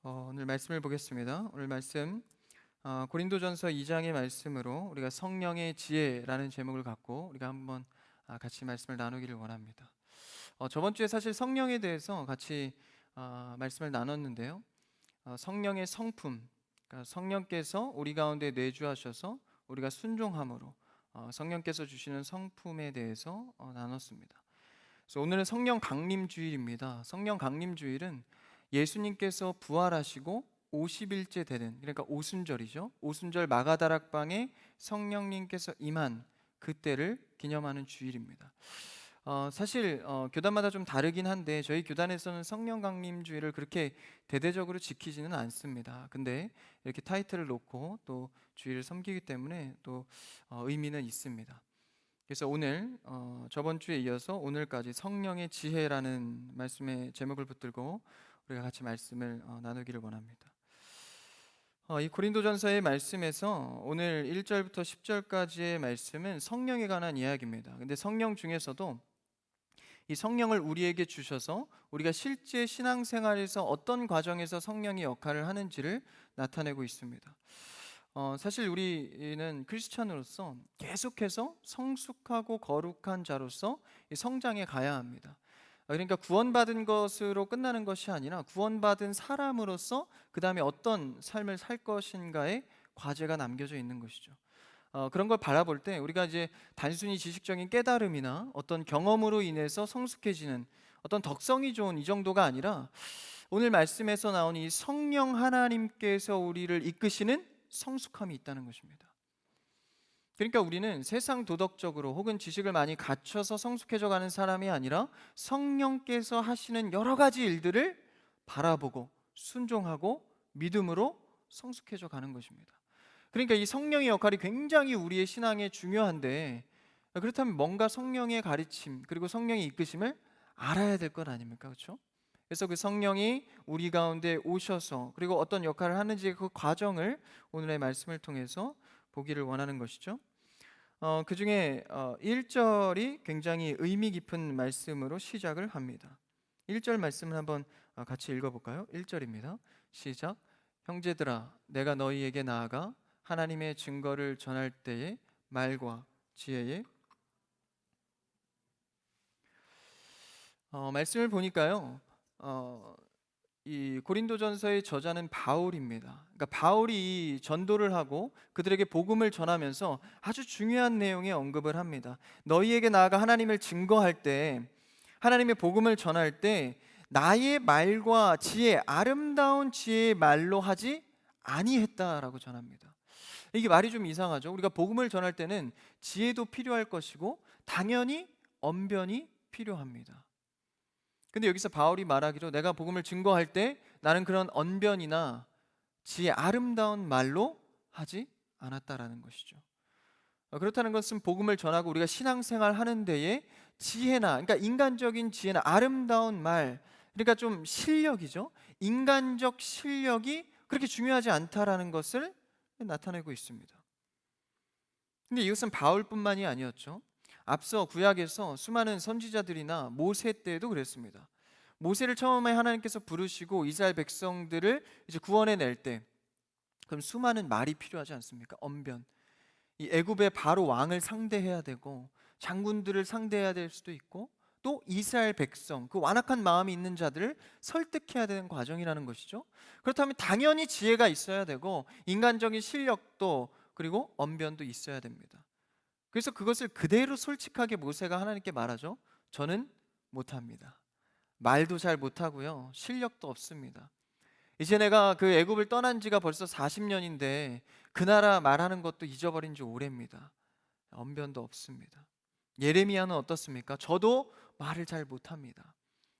오늘 말씀을 보겠습니다. 오늘 말씀 고린도전서 2장의 말씀으로 우리가 성령의 지혜라는 제목을 갖고 우리가 한번 같이 말씀을 나누기를 원합니다. 저번 주에 사실 성령에 대해서 같이 말씀을 나눴는데요. 성령의 성품, 그러니까 성령께서 우리 가운데 내주하셔서 우리가 순종함으로 성령께서 주시는 성품에 대해서 나눴습니다. 그래서 오늘은 성령 강림 주일입니다. 성령 강림 주일은 예수님께서 부활하시고 50일째 되는, 그러니까 오순절이죠. 오순절 마가다락방에 성령님께서 임한 그때를 기념하는 주일입니다. 사실 교단마다 좀 다르긴 한데 저희 교단에서는 성령 강림 주일을 그렇게 대대적으로 지키지는 않습니다. 근데 이렇게 타이틀을 놓고 또 주일을 섬기기 때문에 또 의미는 있습니다. 그래서 오늘 저번 주에 이어서 오늘까지 성령의 지혜라는 말씀의 제목을 붙들고 우리가 같이 말씀을 나누기를 원합니다. 이 고린도전서의 말씀에서 오늘 1절부터 10절까지의 말씀은 성령에 관한 이야기입니다. 근데 성령 중에서도 이 성령을 우리에게 주셔서 우리가 실제 신앙생활에서 어떤 과정에서 성령의 역할을 하는지를 나타내고 있습니다. 사실 우리는 크리스찬으로서 계속해서 성숙하고 거룩한 자로서 성장해 가야 합니다. 그러니까 구원받은 것으로 끝나는 것이 아니라 구원받은 사람으로서 그 다음에 어떤 삶을 살 것인가의 과제가 남겨져 있는 것이죠. 그런 걸 바라볼 때 우리가 이제 단순히 지식적인 깨달음이나 어떤 경험으로 인해서 성숙해지는 어떤 덕성이 좋은 이 정도가 아니라 오늘 말씀에서 나온 이 성령 하나님께서 우리를 이끄시는 성숙함이 있다는 것입니다. 그러니까 우리는 세상 도덕적으로 혹은 지식을 많이 갖춰서 성숙해져 가는 사람이 아니라 성령께서 하시는 여러 가지 일들을 바라보고 순종하고 믿음으로 성숙해져 가는 것입니다. 그러니까 이 성령의 역할이 굉장히 우리의 신앙에 중요한데, 그렇다면 뭔가 성령의 가르침 그리고 성령의 이끄심을 알아야 될 것 아닙니까? 그렇죠? 그래서 그 성령이 우리 가운데 오셔서 그리고 어떤 역할을 하는지 그 과정을 오늘의 말씀을 통해서 보기를 원하는 것이죠. 그 중에 1절이 굉장히 의미 깊은 말씀으로 시작을 합니다. 1절 말씀을 한번 같이 읽어볼까요? 1절입니다. 시작. 형제들아, 내가 너희에게 나아가 하나님의 증거를 전할 때에 말과 지혜에 말씀을 보니까요. 이 고린도전서의 저자는 바울입니다. 그러니까 바울이 전도를 하고 그들에게 복음을 전하면서 아주 중요한 내용의 언급을 합니다. 너희에게 나아가 하나님을 증거할 때, 하나님의 복음을 전할 때 나의 말과 지혜, 아름다운 지혜의 말로 하지 아니했다라고 전합니다. 이게 말이 좀 이상하죠. 우리가 복음을 전할 때는 지혜도 필요할 것이고 당연히 언변이 필요합니다. 근데 여기서 바울이 말하기로 내가 복음을 증거할 때 나는 그런 언변이나 지혜, 아름다운 말로 하지 않았다라는 것이죠. 그렇다는 것은 복음을 전하고 우리가 신앙생활 하는 데에 지혜나, 그러니까 인간적인 지혜나 아름다운 말, 그러니까 좀 실력이죠. 인간적 실력이 그렇게 중요하지 않다라는 것을 나타내고 있습니다. 근데 이것은 바울뿐만이 아니었죠. 앞서 구약에서 수많은 선지자들이나 모세 때에도 그랬습니다. 모세를 처음에 하나님께서 부르시고 이스라엘 백성들을 이제 구원해 낼 때, 그럼 수많은 말이 필요하지 않습니까? 언변. 이 애굽의 바로 왕을 상대해야 되고 장군들을 상대해야 될 수도 있고 또 이스라엘 백성, 그 완악한 마음이 있는 자들을 설득해야 되는 과정이라는 것이죠. 그렇다면 당연히 지혜가 있어야 되고 인간적인 실력도 그리고 언변도 있어야 됩니다. 그래서 그것을 그대로 솔직하게 모세가 하나님께 말하죠. 저는 못합니다. 말도 잘 못하고요. 실력도 없습니다. 이제 내가 그 애굽을 떠난 지가 벌써 40년인데 그 나라 말하는 것도 잊어버린 지 오래입니다. 언변도 없습니다. 예레미야는 어떻습니까? 저도 말을 잘 못합니다.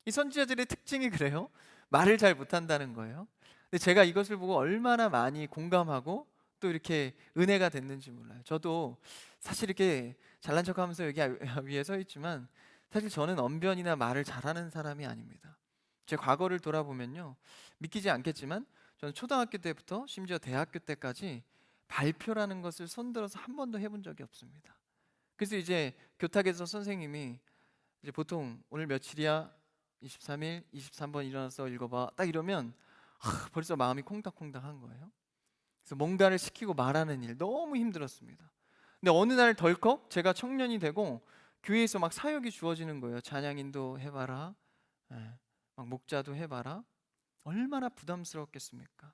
이 선지자들의 특징이 그래요. 말을 잘 못한다는 거예요. 근데 제가 이것을 보고 얼마나 많이 공감하고 또 이렇게 은혜가 됐는지 몰라요. 저도 사실 이렇게 잘난 척하면서 여기 위에 서 있지만 사실 저는 언변이나 말을 잘하는 사람이 아닙니다. 제 과거를 돌아보면요, 믿기지 않겠지만 저는 초등학교 때부터 심지어 대학교 때까지 발표라는 것을 손들어서 한 번도 해본 적이 없습니다. 그래서 이제 교탁에서 선생님이 이제 보통 오늘 며칠이야? 23일, 23번 일어나서 읽어봐. 딱 이러면 벌써 마음이 콩닥콩닥한 거예요. 그래서 뭔가를 시키고 말하는 일 너무 힘들었습니다. 근데 어느 날 덜컥 제가 청년이 되고 교회에서 막 사역이 주어지는 거예요. 찬양인도 해봐라, 예, 막 목자도 해봐라. 얼마나 부담스럽겠습니까?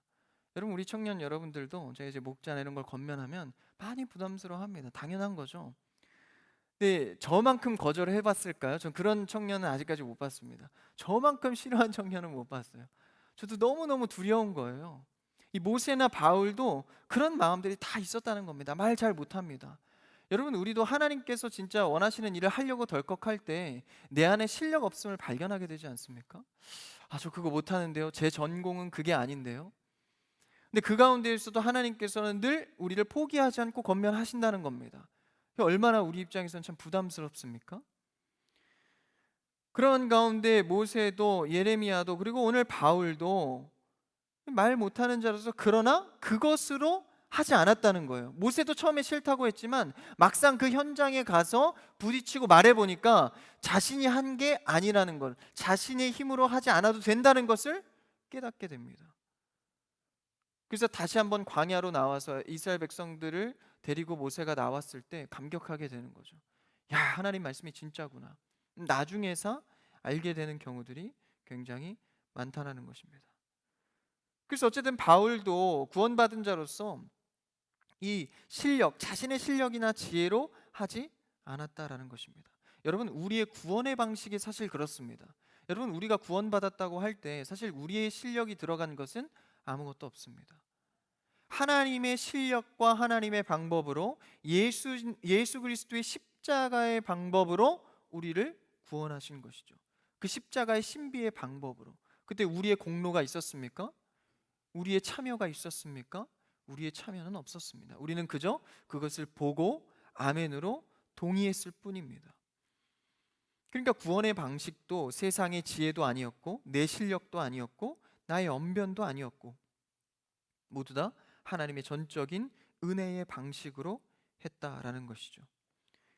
여러분, 우리 청년 여러분들도 제가 이제 목자나 이런 걸 건면하면 많이 부담스러워합니다. 당연한 거죠. 근데 저만큼 거절을 해봤을까요? 전 그런 청년은 아직까지 못 봤습니다. 저만큼 싫어한 청년은 못 봤어요. 저도 너무너무 두려운 거예요. 이 모세나 바울도 그런 마음들이 다 있었다는 겁니다. 말 잘 못합니다. 여러분, 우리도 하나님께서 진짜 원하시는 일을 하려고 덜컥할 때 내 안에 실력 없음을 발견하게 되지 않습니까? 아, 저 그거 못하는데요. 제 전공은 그게 아닌데요. 근데 그 가운데에서도 하나님께서는 늘 우리를 포기하지 않고 건면하신다는 겁니다. 얼마나 우리 입장에서는 참 부담스럽습니까? 그런 가운데 모세도 예레미야도 그리고 오늘 바울도 말 못하는 자로서 그러나 그것으로 하지 않았다는 거예요. 모세도 처음에 싫다고 했지만 막상 그 현장에 가서 부딪히고 말해보니까 자신이 한 게 아니라는 걸, 자신의 힘으로 하지 않아도 된다는 것을 깨닫게 됩니다. 그래서 다시 한번 광야로 나와서 이스라엘 백성들을 데리고 모세가 나왔을 때 감격하게 되는 거죠. 야, 하나님 말씀이 진짜구나. 나중에서 알게 되는 경우들이 굉장히 많다라는 것입니다. 그래서 어쨌든 바울도 구원받은 자로서 이 실력, 자신의 실력이나 지혜로 하지 않았다라는 것입니다. 여러분, 우리의 구원의 방식이 사실 그렇습니다. 여러분, 우리가 구원받았다고 할 때 사실 우리의 실력이 들어간 것은 아무것도 없습니다. 하나님의 실력과 하나님의 방법으로 예수 그리스도의 십자가의 방법으로 우리를 구원하신 것이죠. 그 십자가의 신비의 방법으로. 그때 우리의 공로가 있었습니까? 우리의 참여가 있었습니까? 우리의 참여는 없었습니다. 우리는 그저 그것을 보고 아멘으로 동의했을 뿐입니다. 그러니까 구원의 방식도 세상의 지혜도 아니었고 내 실력도 아니었고 나의 언변도 아니었고 모두 다 하나님의 전적인 은혜의 방식으로 했다라는 것이죠.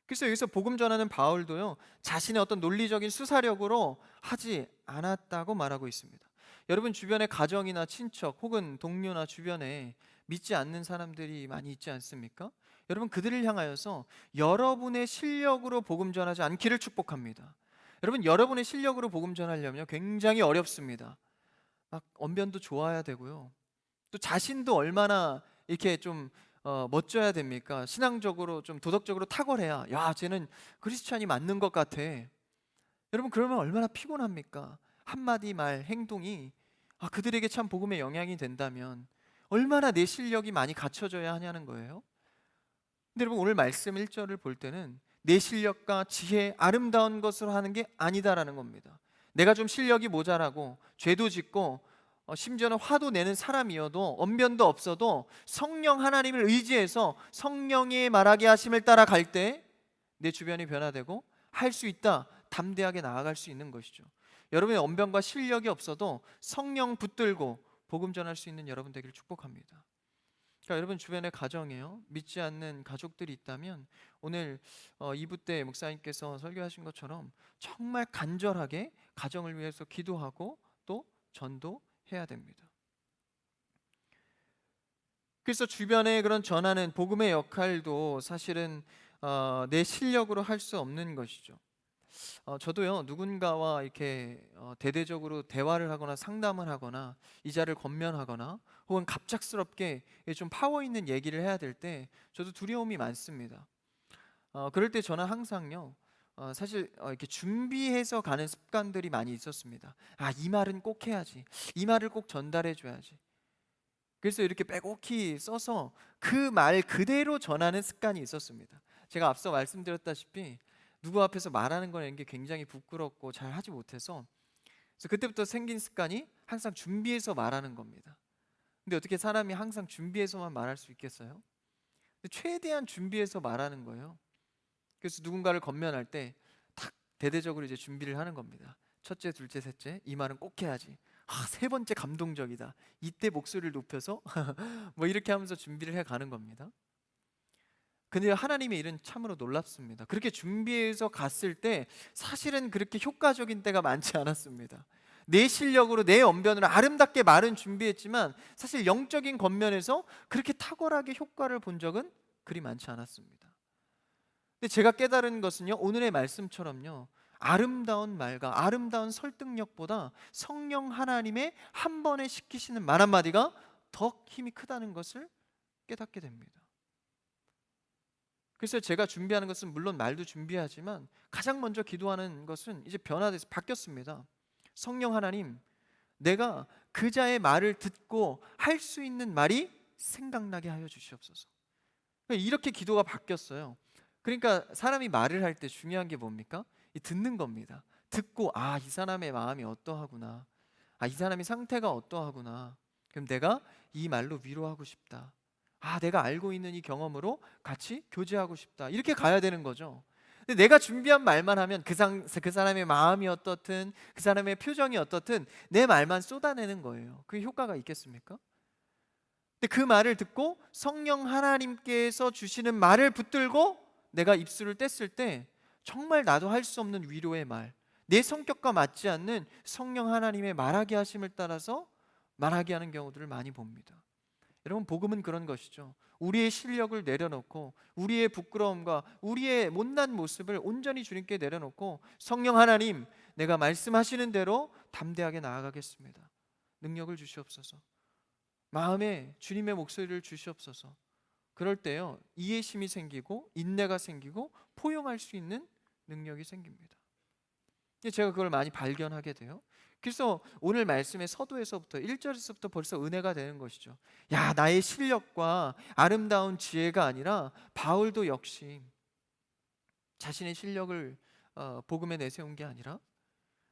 그래서 여기서 복음 전하는 바울도요, 자신의 어떤 논리적인 수사력으로 하지 않았다고 말하고 있습니다. 여러분, 주변의 가정이나 친척 혹은 동료나 주변에 믿지 않는 사람들이 많이 있지 않습니까? 여러분, 그들을 향하여서 여러분의 실력으로 복음 전하지 않기를 축복합니다. 여러분, 여러분의 실력으로 복음 전하려면 굉장히 어렵습니다. 막 언변도 좋아야 되고요, 또 자신도 얼마나 이렇게 좀 멋져야 됩니까? 신앙적으로 좀 도덕적으로 탁월해야, 야, 쟤는 크리스찬이 맞는 것 같아. 여러분, 그러면 얼마나 피곤합니까? 한마디 말, 행동이 그들에게 참 복음의 영향이 된다면 얼마나 내 실력이 많이 갖춰져야 하냐는 거예요. 근데 여러분, 오늘 말씀 1절을 볼 때는 내 실력과 지혜, 아름다운 것으로 하는 게 아니다라는 겁니다. 내가 좀 실력이 모자라고 죄도 짓고 심지어는 화도 내는 사람이어도 언변도 없어도 성령 하나님을 의지해서 성령의 말하게 하심을 따라갈 때 내 주변이 변화되고 할 수 있다, 담대하게 나아갈 수 있는 것이죠. 여러분의 언변과 실력이 없어도 성령 붙들고 복음 전할 수 있는 여러분 되기를 축복합니다. 그러니까 여러분 주변에 가정에요, 믿지 않는 가족들이 있다면 오늘 2부 때 목사님께서 설교하신 것처럼 정말 간절하게 가정을 위해서 기도하고 또 전도해야 됩니다. 그래서 주변에 그런 전하는 복음의 역할도 사실은 내 실력으로 할 수 없는 것이죠. 저도요, 누군가와 이렇게 대대적으로 대화를 하거나 상담을 하거나 이자를 건면하거나 혹은 갑작스럽게 좀 파워 있는 얘기를 해야 될 때 저도 두려움이 많습니다. 그럴 때 저는 항상요, 사실 이렇게 준비해서 가는 습관들이 많이 있었습니다. 이 말은 꼭 해야지, 이 말을 꼭 전달해 줘야지. 그래서 이렇게 빼곡히 써서 그 말 그대로 전하는 습관이 있었습니다. 제가 앞서 말씀드렸다시피 누구 앞에서 말하는 거는 게 굉장히 부끄럽고 잘 하지 못해서, 그래서 그때부터 생긴 습관이 항상 준비해서 말하는 겁니다. 근데 어떻게 사람이 항상 준비해서만 말할 수 있겠어요? 근데 최대한 준비해서 말하는 거예요. 그래서 누군가를 건면할 때 탁 대대적으로 이제 준비를 하는 겁니다. 첫째, 둘째, 셋째, 이 말은 꼭 해야지. 세 번째 감동적이다. 이때 목소리를 높여서 뭐 이렇게 하면서 준비를 해 가는 겁니다. 근데 하나님의 일은 참으로 놀랍습니다. 그렇게 준비해서 갔을 때 사실은 그렇게 효과적인 때가 많지 않았습니다. 내 실력으로 내 언변으로 아름답게 말은 준비했지만 사실 영적인 겉면에서 그렇게 탁월하게 효과를 본 적은 그리 많지 않았습니다. 근데 제가 깨달은 것은요, 오늘의 말씀처럼요, 아름다운 말과 아름다운 설득력보다 성령 하나님의 한 번에 시키시는 말 한마디가 더 힘이 크다는 것을 깨닫게 됩니다. 그래서 제가 준비하는 것은 물론 말도 준비하지만 가장 먼저 기도하는 것은 이제 변화돼서 바뀌었습니다. 성령 하나님, 내가 그자의 말을 듣고 할 수 있는 말이 생각나게 하여 주시옵소서. 이렇게 기도가 바뀌었어요. 그러니까 사람이 말을 할 때 중요한 게 뭡니까? 이 듣는 겁니다. 듣고 이 사람의 마음이 어떠하구나, 이 사람의 상태가 어떠하구나, 그럼 내가 이 말로 위로하고 싶다, 내가 알고 있는 이 경험으로 같이 교제하고 싶다, 이렇게 가야 되는 거죠. 근데 내가 준비한 말만 하면 그 사람의 마음이 어떻든 그 사람의 표정이 어떻든 내 말만 쏟아내는 거예요. 그게 효과가 있겠습니까? 근데 그 말을 듣고 성령 하나님께서 주시는 말을 붙들고 내가 입술을 뗐을 때 정말 나도 할 수 없는 위로의 말, 내 성격과 맞지 않는 성령 하나님의 말하게 하심을 따라서 말하게 하는 경우들을 많이 봅니다. 여러분, 복음은 그런 것이죠. 우리의 실력을 내려놓고 우리의 부끄러움과 우리의 못난 모습을 온전히 주님께 내려놓고 성령 하나님, 내가 말씀하시는 대로 담대하게 나아가겠습니다. 능력을 주시옵소서. 마음에 주님의 목소리를 주시옵소서. 그럴 때요, 이해심이 생기고 인내가 생기고 포용할 수 있는 능력이 생깁니다. 제가 그걸 많이 발견하게 돼요. 그래서 오늘 말씀의 서두에서부터 1절에서부터 벌써 은혜가 되는 것이죠. 나의 실력과 아름다운 지혜가 아니라 바울도 역시 자신의 실력을 복음에 내세운 게 아니라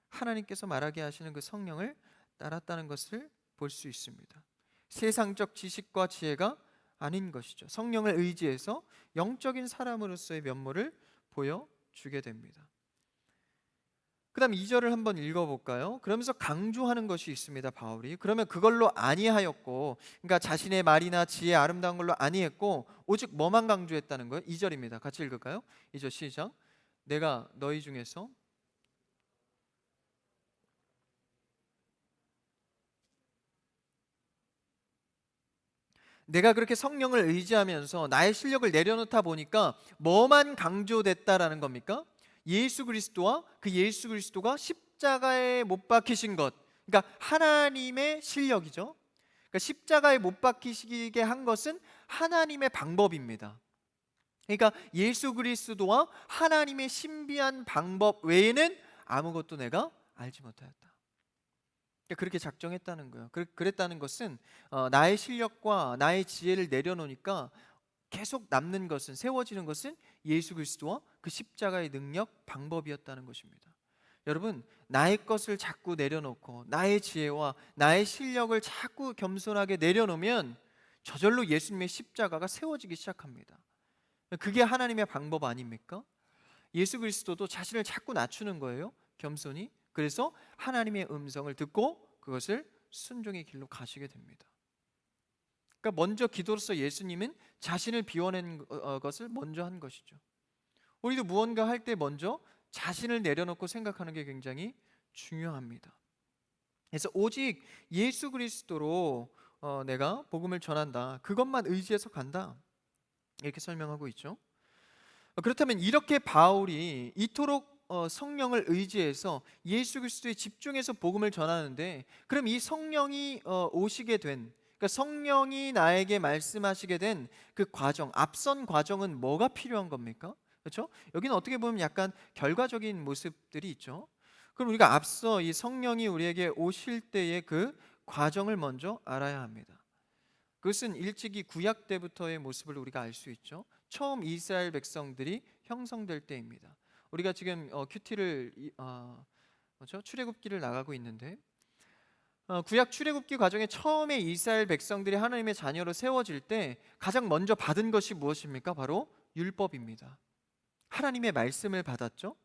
하나님께서 말하게 하시는 그 성령을 따랐다는 것을 볼 수 있습니다. 세상적 지식과 지혜가 아닌 것이죠. 성령을 의지해서 영적인 사람으로서의 면모를 보여주게 됩니다. 그 다음 2절을 한번 읽어볼까요? 그러면서 강조하는 것이 있습니다, 바울이. 그러면 그걸로 아니하였고, 그러니까 자신의 말이나 지혜 아름다운 걸로 아니했고 오직 뭐만 강조했다는 거예요? 2절입니다. 같이 읽을까요? 2절 시작. 내가 너희 중에서 내가 그렇게 성령을 의지하면서 나의 실력을 내려놓다 보니까 뭐만 강조됐다라는 겁니까? 예수 그리스도와 그 예수 그리스도가 십자가에 못 박히신 것, 그러니까 하나님의 실력이죠. 그러니까 십자가에 못 박히시게 한 것은 하나님의 방법입니다. 그러니까 예수 그리스도와 하나님의 신비한 방법 외에는 아무것도 내가 알지 못하였다. 그렇게 작정했다는 거예요. 그랬다는 것은 나의 실력과 나의 지혜를 내려놓으니까 계속 남는 것은, 세워지는 것은 예수 그리스도와 그 십자가의 능력, 방법이었다는 것입니다. 여러분, 나의 것을 자꾸 내려놓고 나의 지혜와 나의 실력을 자꾸 겸손하게 내려놓으면 저절로 예수님의 십자가가 세워지기 시작합니다. 그게 하나님의 방법 아닙니까? 예수 그리스도도 자신을 자꾸 낮추는 거예요, 겸손히. 그래서 하나님의 음성을 듣고 그것을 순종의 길로 가시게 됩니다. 그러니까 먼저 기도로서 예수님은 자신을 비워낸 것을 먼저 한 것이죠. 우리도 무언가 할 때 먼저 자신을 내려놓고 생각하는 게 굉장히 중요합니다. 그래서 오직 예수 그리스도로 내가 복음을 전한다, 그것만 의지해서 간다, 이렇게 설명하고 있죠. 그렇다면 이렇게 바울이 이토록 성령을 의지해서 예수 그리스도에 집중해서 복음을 전하는데, 그럼 이 성령이 오시게 된, 그러니까 성령이 나에게 말씀하시게 된 그 과정, 앞선 과정은 뭐가 필요한 겁니까? 그렇죠? 여기는 어떻게 보면 약간 결과적인 모습들이 있죠. 그럼 우리가 앞서 이 성령이 우리에게 오실 때의 그 과정을 먼저 알아야 합니다. 그것은 일찍이 구약 때부터의 모습을 우리가 알 수 있죠. 처음 이스라엘 백성들이 형성될 때입니다. 우리가 지금 큐티를 출애굽기를 나가고 있는데, 구약 출애굽기 과정에 처음에 이스라엘 백성들이 하나님의 자녀로 세워질 때 가장 먼저 받은 것이 무엇입니까? 바로 율법입니다. 하나님의 말씀을 받았죠.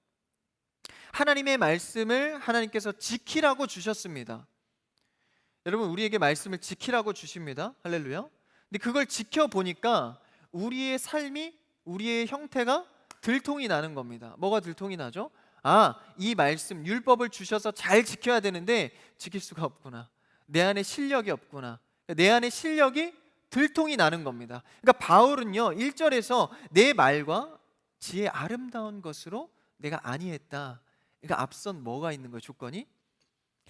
하나님의 말씀을 하나님께서 지키라고 주셨습니다. 여러분, 우리에게 말씀을 지키라고 주십니다. 할렐루야. 근데 그걸 지켜보니까 우리의 삶이, 우리의 형태가 들통이 나는 겁니다. 뭐가 들통이 나죠? 이 말씀 율법을 주셔서 잘 지켜야 되는데 지킬 수가 없구나. 내 안에 실력이 없구나. 내 안에 실력이 들통이 나는 겁니다. 그러니까 바울은요 1절에서 내 말과 지혜 아름다운 것으로 내가 아니했다. 그러니까 앞선 뭐가 있는 거예요? 조건이?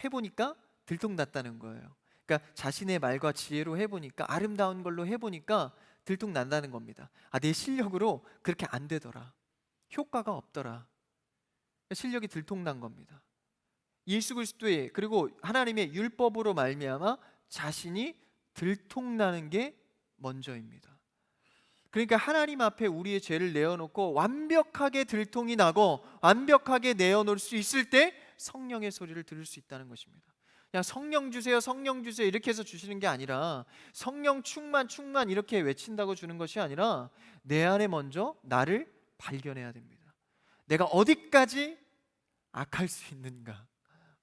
해보니까 들통났다는 거예요. 그러니까 자신의 말과 지혜로 해보니까, 아름다운 걸로 해보니까 들통난다는 겁니다. 내 실력으로 그렇게 안 되더라. 효과가 없더라. 실력이 들통난 겁니다. 예수 그리스도의, 그리고 하나님의 율법으로 말미암아 자신이 들통나는 게 먼저입니다. 그러니까 하나님 앞에 우리의 죄를 내어놓고 완벽하게 들통이 나고 완벽하게 내어놓을 수 있을 때 성령의 소리를 들을 수 있다는 것입니다. 그냥 성령 주세요, 성령 주세요 이렇게 해서 주시는 게 아니라, 성령 충만 충만 이렇게 외친다고 주는 것이 아니라 내 안에 먼저 나를 발견해야 됩니다. 내가 어디까지 악할 수 있는가,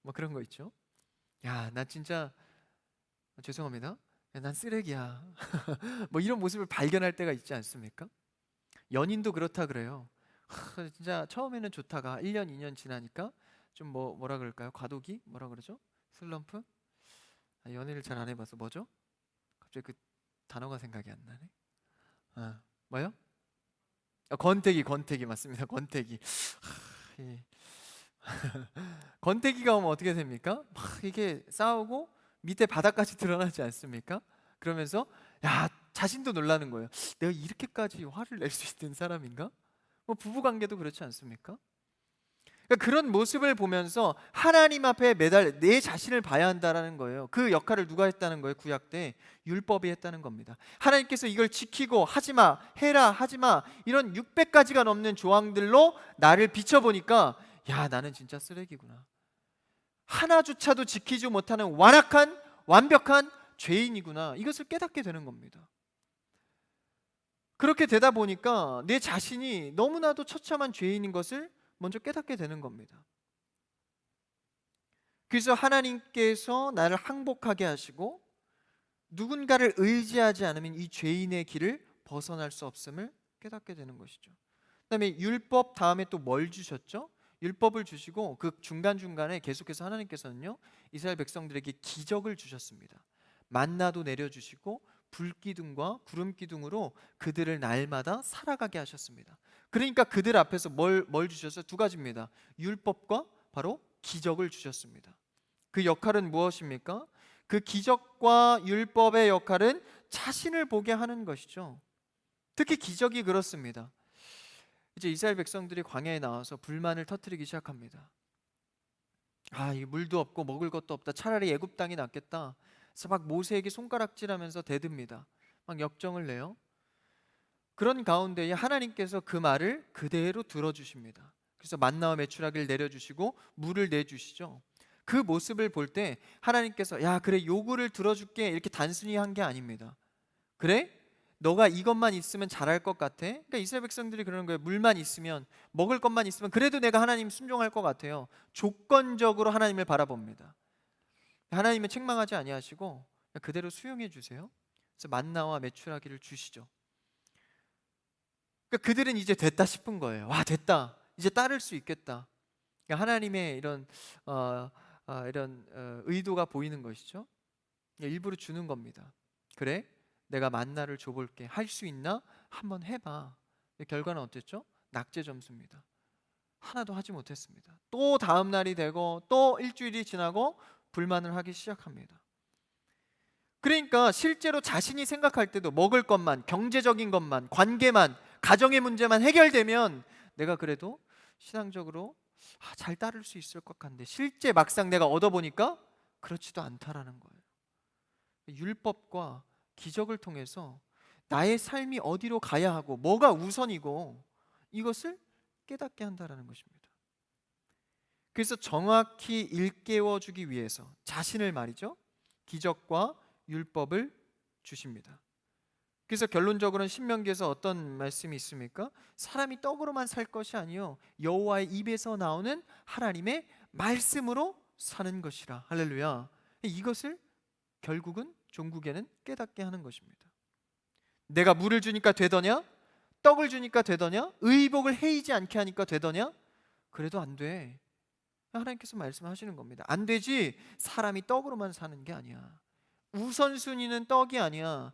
뭐 그런 거 있죠. 나 진짜 죄송합니다, 난 쓰레기야 뭐 이런 모습을 발견할 때가 있지 않습니까? 연인도 그렇다 그래요. 진짜 처음에는 좋다가 1년 2년 지나니까 좀 뭐라 그럴까요? 과도기? 뭐라 그러죠? 슬럼프? 연애를 잘 안 해봐서 뭐죠? 갑자기 그 단어가 생각이 안 나네. 뭐요? 권태기 맞습니다. 권태기. 권태기가 오면 어떻게 됩니까? 막 이게 싸우고 밑에 바닥까지 드러나지 않습니까? 그러면서 자신도 놀라는 거예요. 내가 이렇게까지 화를 낼 수 있는 사람인가? 뭐 부부관계도 그렇지 않습니까? 그러니까 그런 모습을 보면서 하나님 앞에 매달 내 자신을 봐야 한다는 거예요. 그 역할을 누가 했다는 거예요? 구약 때 율법이 했다는 겁니다. 하나님께서 이걸 지키고 하지마, 해라, 하지마, 이런 600가지가 넘는 조항들로 나를 비춰보니까 나는 진짜 쓰레기구나. 하나조차도 지키지 못하는 완벽한 죄인이구나. 이것을 깨닫게 되는 겁니다. 그렇게 되다 보니까 내 자신이 너무나도 처참한 죄인인 것을 먼저 깨닫게 되는 겁니다. 그래서 하나님께서 나를 항복하게 하시고 누군가를 의지하지 않으면 이 죄인의 길을 벗어날 수 없음을 깨닫게 되는 것이죠. 그다음에 율법 다음에 또 뭘 주셨죠? 율법을 주시고 그 중간중간에 계속해서 하나님께서는요 이스라엘 백성들에게 기적을 주셨습니다. 만나도 내려주시고 불기둥과 구름기둥으로 그들을 날마다 살아가게 하셨습니다. 그러니까 그들 앞에서 뭘 주셨어요? 두 가지입니다. 율법과 바로 기적을 주셨습니다. 그 역할은 무엇입니까? 그 기적과 율법의 역할은 자신을 보게 하는 것이죠. 특히 기적이 그렇습니다. 이제 이스라엘 백성들이 광야에 나와서 불만을 터뜨리기 시작합니다. 이 물도 없고 먹을 것도 없다. 차라리 애굽 땅이 낫겠다. 그래서 막 모세에게 손가락질하면서 대듭니다. 막 역정을 내요. 그런 가운데에 하나님께서 그 말을 그대로 들어주십니다. 그래서 만나와 메추라기를 내려주시고 물을 내주시죠. 그 모습을 볼 때 하나님께서 그래 요구를 들어줄게 이렇게 단순히 한 게 아닙니다. 그래? 너가 이것만 있으면 잘할 것 같아? 그러니까 이스라엘 백성들이 그러는 거예요. 물만 있으면, 먹을 것만 있으면 그래도 내가 하나님 순종할 것 같아요. 조건적으로 하나님을 바라봅니다. 하나님은 책망하지 아니하시고 그대로 수용해 주세요. 그래서 만나와 메추라기를 주시죠. 그러니까 그들은 이제 됐다 싶은 거예요. 됐다. 이제 따를 수 있겠다. 그러니까 하나님의 이런 의도가 보이는 것이죠. 일부러 주는 겁니다. 그래? 내가 만나를 줘볼게. 할 수 있나? 한번 해봐. 결과는 어땠죠? 낙제 점수입니다. 하나도 하지 못했습니다. 또 다음 날이 되고 또 일주일이 지나고 불만을 하기 시작합니다. 그러니까 실제로 자신이 생각할 때도 먹을 것만, 경제적인 것만, 관계만, 가정의 문제만 해결되면 내가 그래도 신앙적으로 잘 따를 수 있을 것 같은데 실제 막상 내가 얻어보니까 그렇지도 않다라는 거예요. 율법과 기적을 통해서 나의 삶이 어디로 가야 하고 뭐가 우선이고 이것을 깨닫게 한다라는 것입니다. 그래서 정확히 일깨워 주기 위해서 자신을 말이죠, 기적과 율법을 주십니다. 그래서 결론적으로는 신명기에서 어떤 말씀이 있습니까? 사람이 떡으로만 살 것이 아니요 여호와의 입에서 나오는 하나님의 말씀으로 사는 것이라. 할렐루야. 이것을 결국은 종국에는 깨닫게 하는 것입니다. 내가 물을 주니까 되더냐? 떡을 주니까 되더냐? 의복을 해이지 않게 하니까 되더냐? 그래도 안 돼. 하나님께서 말씀하시는 겁니다. 안 되지. 사람이 떡으로만 사는 게 아니야. 우선순위는 떡이 아니야.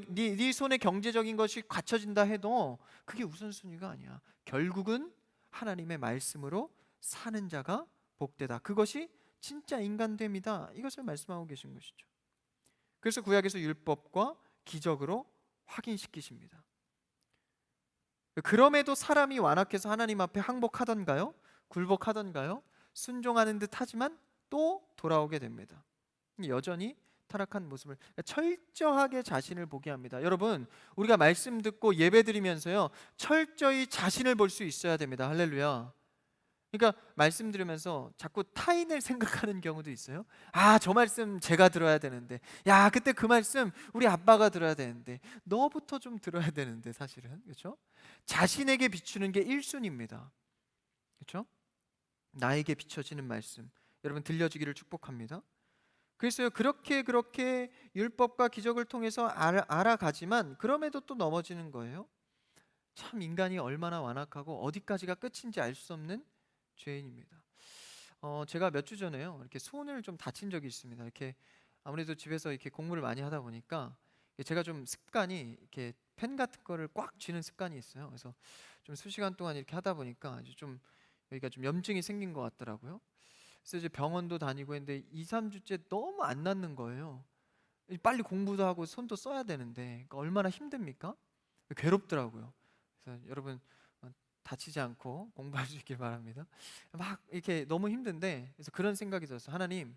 네 손에 경제적인 것이 갖춰진다 해도 그게 우선순위가 아니야. 결국은 하나님의 말씀으로 사는 자가 복되다. 그것이 진짜 인간됨이다. 이것을 말씀하고 계신 것이죠. 그래서 구약에서 율법과 기적으로 확인시키십니다. 그럼에도 사람이 완악해서 하나님 앞에 항복하던가요? 굴복하던가요? 순종하는 듯 하지만 또 돌아오게 됩니다. 여전히 타락한 모습을 철저하게 자신을 보게 합니다. 여러분, 우리가 말씀 듣고 예배 드리면서요, 철저히 자신을 볼 수 있어야 됩니다. 할렐루야. 그러니까 말씀 들으면서 자꾸 타인을 생각하는 경우도 있어요. 아, 저 말씀 제가 들어야 되는데, 야, 그때 그 말씀 우리 아빠가 들어야 되는데, 너부터 좀 들어야 되는데, 사실은. 그렇죠? 자신에게 비추는 게 1순위입니다. 그렇죠? 나에게 비춰지는 말씀, 여러분 들려주기를 축복합니다. 그래서 그렇게 율법과 기적을 통해서 알아가지만 그럼에도 또 넘어지는 거예요. 참 인간이 얼마나 완악하고 어디까지가 끝인지 알 수 없는 죄인입니다. 제가 몇 주 전에요, 이렇게 손을 좀 다친 적이 있습니다. 이렇게 아무래도 집에서 이렇게 공부를 많이 하다 보니까 제가 좀 습관이 이렇게 펜 같은 거를 꽉 쥐는 습관이 있어요. 그래서 좀 수시간 동안 이렇게 하다 보니까 이제 좀 여기가 좀 염증이 생긴 것 같더라고요. 그래서 이제 병원도 다니고 했는데 2, 3주째 너무 안 낫는 거예요. 빨리 공부도 하고 손도 써야 되는데 그러니까 얼마나 힘듭니까? 괴롭더라고요. 그래서 여러분 다치지 않고 공부할 수 있길 바랍니다. 막 이렇게 너무 힘든데 그래서 그런 생각이 들었어요. 하나님,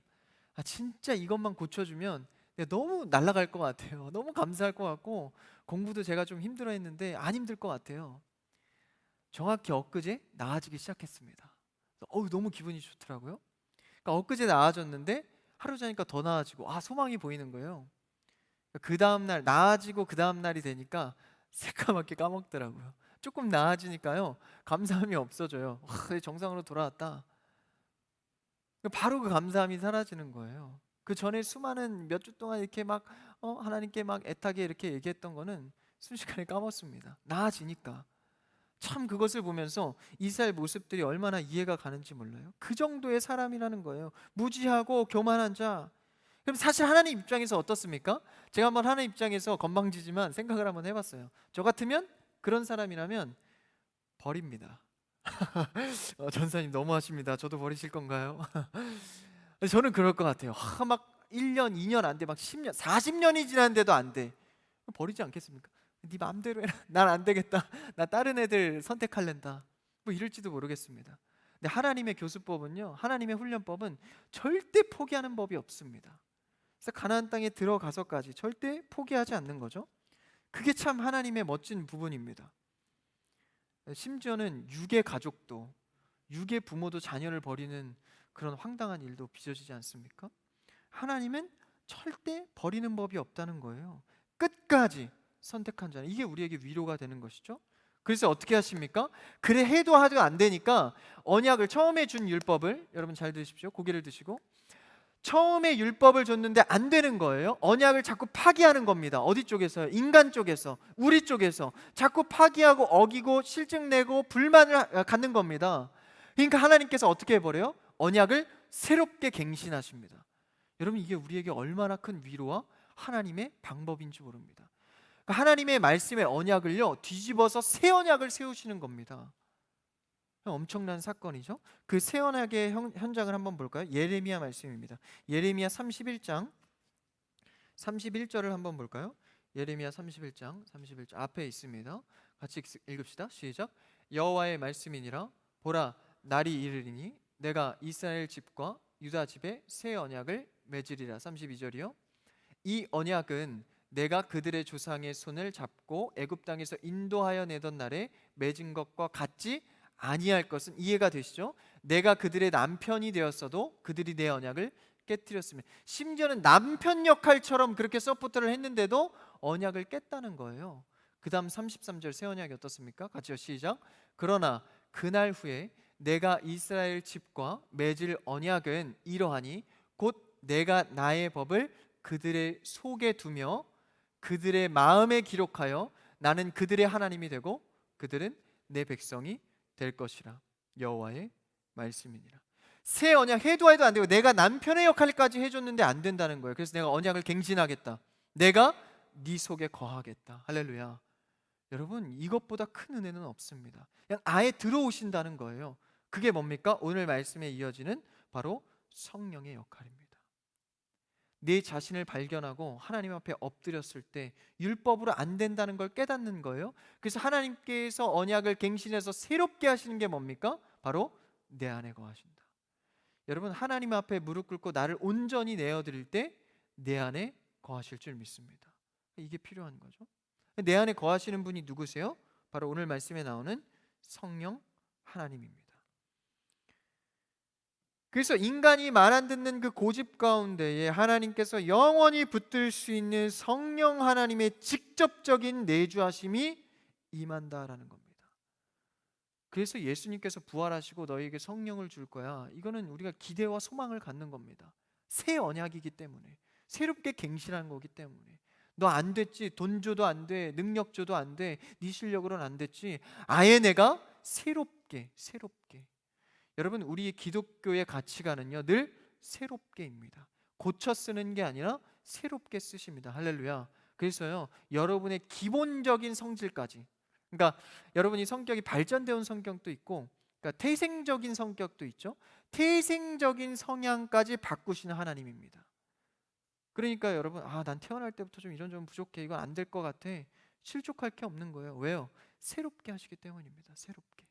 진짜 이것만 고쳐주면 내가 너무 날아갈 것 같아요. 너무 감사할 것 같고 공부도 제가 좀 힘들어했는데 안 힘들 것 같아요. 정확히 엊그제 나아지기 시작했습니다. 너무 기분이 좋더라고요. 그러니까 엊그제 나아졌는데 하루 자니까 더 나아지고 소망이 보이는 거예요. 그 다음날 나아지고 그 다음날이 되니까 새까맣게 까먹더라고요. 조금 나아지니까요 감사함이 없어져요. 정상으로 돌아왔다. 바로 그 감사함이 사라지는 거예요. 그 전에 수많은 몇 주 동안 이렇게 막 하나님께 막 애타게 이렇게 얘기했던 거는 순식간에 까먹습니다. 나아지니까. 참 그것을 보면서 이스라엘 모습들이 얼마나 이해가 가는지 몰라요. 그 정도의 사람이라는 거예요. 무지하고 교만한 자. 그럼 사실 하나님 입장에서 어떻습니까? 제가 한번 하나님 입장에서 건방지지만 생각을 한번 해봤어요. 저 같으면 그런 사람이라면 버립니다. 전사님 너무하십니다. 저도 버리실 건가요? 저는 그럴 것 같아요. 막 1년, 2년 안 돼, 막 10년, 40년이 지났는데도 안 돼. 버리지 않겠습니까? 네 마음대로 해라. 난 안 되겠다. 나 다른 애들 선택할랜다. 뭐 이럴지도 모르겠습니다. 근데 하나님의 교수법은요, 하나님의 훈련법은 절대 포기하는 법이 없습니다. 그래서 가나안 땅에 들어가서까지 절대 포기하지 않는 거죠. 그게 참 하나님의 멋진 부분입니다. 심지어는 육의 가족도, 육의 부모도 자녀를 버리는 그런 황당한 일도 빚어지지 않습니까? 하나님은 절대 버리는 법이 없다는 거예요. 끝까지 선택한 자는, 이게 우리에게 위로가 되는 것이죠. 그래서 어떻게 하십니까? 그래 해도 안 되니까 언약을, 처음에 준 율법을, 여러분 잘 들으십시오. 고개를 드시고, 처음에 율법을 줬는데 안 되는 거예요. 언약을 자꾸 파기하는 겁니다. 어디 쪽에서요? 인간 쪽에서, 우리 쪽에서 자꾸 파기하고 어기고 실증 내고 불만을 갖는 겁니다. 그러니까 하나님께서 어떻게 해버려요? 언약을 새롭게 갱신하십니다. 여러분, 이게 우리에게 얼마나 큰 위로와 하나님의 방법인지 모릅니다. 그러니까 하나님의 말씀의 언약을요 뒤집어서 새 언약을 세우시는 겁니다. 엄청난 사건이죠. 그 새 언약의 현장을 한번 볼까요? 예레미야 말씀입니다. 예레미야 31장 31절을 한번 볼까요? 예레미야 31장 31절 앞에 있습니다. 같이 읽읍시다. 시작. 여호와의 말씀이니라. 보라, 날이 이르리니 내가 이스라엘 집과 유다 집에 새 언약을 맺으리라. 32절이요. 이 언약은 내가 그들의 조상의 손을 잡고 애굽 땅에서 인도하여 내던 날에 맺은 것과 같지 아니할 것은, 이해가 되시죠? 내가 그들의 남편이 되었어도 그들이 내 언약을 깨뜨렸으면, 심지어는 남편 역할처럼 그렇게 서포트를 했는데도 언약을 깼다는 거예요. 그 다음 33절 새 언약이 어떻습니까? 같이요. 시작. 그러나 그날 후에 내가 이스라엘 집과 맺을 언약은 이러하니 곧 내가 나의 법을 그들의 속에 두며 그들의 마음에 기록하여 나는 그들의 하나님이 되고 그들은 내 백성이 될 것이라. 여호와의 말씀이니라. 새 언약 해도 해도 안 되고 내가 남편의 역할까지 해줬는데 안 된다는 거예요. 그래서 내가 언약을 갱신하겠다. 내가 네 속에 거하겠다. 할렐루야. 여러분, 이것보다 큰 은혜는 없습니다. 그냥 아예 들어오신다는 거예요. 그게 뭡니까? 오늘 말씀에 이어지는 바로 성령의 역할입니다. 내 자신을 발견하고 하나님 앞에 엎드렸을 때 율법으로 안 된다는 걸 깨닫는 거예요. 그래서 하나님께서 언약을 갱신해서 새롭게 하시는 게 뭡니까? 바로 내 안에 거하신다. 여러분, 하나님 앞에 무릎 꿇고 나를 온전히 내어드릴 때 내 안에 거하실 줄 믿습니다. 이게 필요한 거죠. 내 안에 거하시는 분이 누구세요? 바로 오늘 말씀에 나오는 성령 하나님입니다. 그래서 인간이 말 안 듣는 그 고집 가운데에 하나님께서 영원히 붙들 수 있는 성령 하나님의 직접적인 내주하심이 임한다라는 겁니다. 그래서 예수님께서 부활하시고 너희에게 성령을 줄 거야. 이거는 우리가 기대와 소망을 갖는 겁니다. 새 언약이기 때문에, 새롭게 갱신한 거기 때문에. 너 안 됐지, 돈 줘도 안 돼, 능력 줘도 안 돼, 네 실력으로는 안 됐지. 아예 내가 새롭게. 여러분, 우리 기독교의 가치관은요 늘 새롭게입니다. 고쳐 쓰는 게 아니라 새롭게 쓰십니다. 할렐루야. 그래서요 여러분의 기본적인 성질까지, 그러니까 여러분이 성격이 발전되어 온 성격도 있고, 그러니까 태생적인 성격도 있죠. 태생적인 성향까지 바꾸시는 하나님입니다. 그러니까 여러분, 난 태어날 때부터 좀 이런 점 부족해, 이건 안 될 것 같아, 실족할 게 없는 거예요. 왜요? 새롭게 하시기 때문입니다. 새롭게.